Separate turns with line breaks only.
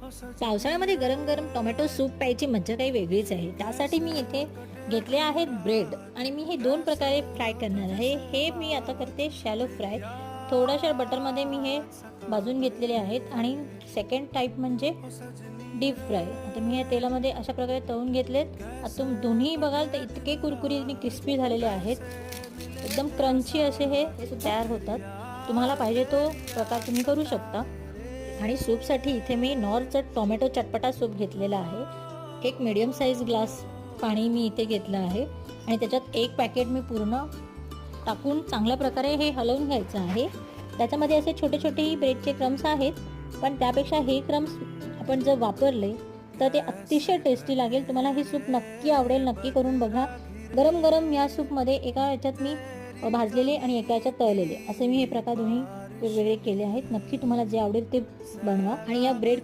पावसाळ्यामध्ये गरम गरम टोमॅटो सूप प्यायची मज्जा काही वेगळीच आहे। त्यासाठी मी इथे घेतले आहेत ब्रेड आणि मी हे दोन प्रकारे फ्राय करणार आहे। हे मी आता करते शॅलो फ्राय, थोड्याशा बटरमध्ये मी हे भाजून घेतलेले आहेत। आणि सेकंड टाईप म्हणजे डीप फ्राय, आता मी हे तेलामध्ये अशा प्रकारे तळून घेतलेत। आता तुम्ही दोन्ही बघाल तर इतके कुरकुरीत आणि क्रिस्पी झालेले आहेत, एकदम क्रंची असे हे तयार होतात। तुम्हाला पाहिजे तो प्रकार तुम्ही करू शकता। आणि सूपसाठी इथे मी नॉरचा टोमॅटो चटपटा सूप घेतलेला आहे। एक मीडियम साईज ग्लास पाणी मी इथे घेतलं आहे आणि त्याच्यात एक पॅकेट मी पूर्ण टाकून चांगल्या प्रकारे हे हलवून घ्यायचं आहे। त्याच्यामध्ये असे छोटे छोटे ब्रेडचे क्रम्स आहेत, पण त्यापेक्षा हे क्रम्स आपण जर वापरले तर ते अतिशय टेस्टी लागेल। तुम्हाला हे सूप नक्की आवडेल, नक्की करून बघा। गरम गरम या सूपमध्ये एका ह्याच्यात मी भाजलेले आणि एका ह्याच्यात तळलेले असे मी हे प्रकार दोन्ही वेगवेगळे केले आहेत। नक्की तुम्हाला जे आवडेल ते बनवा आणि या ब्रेड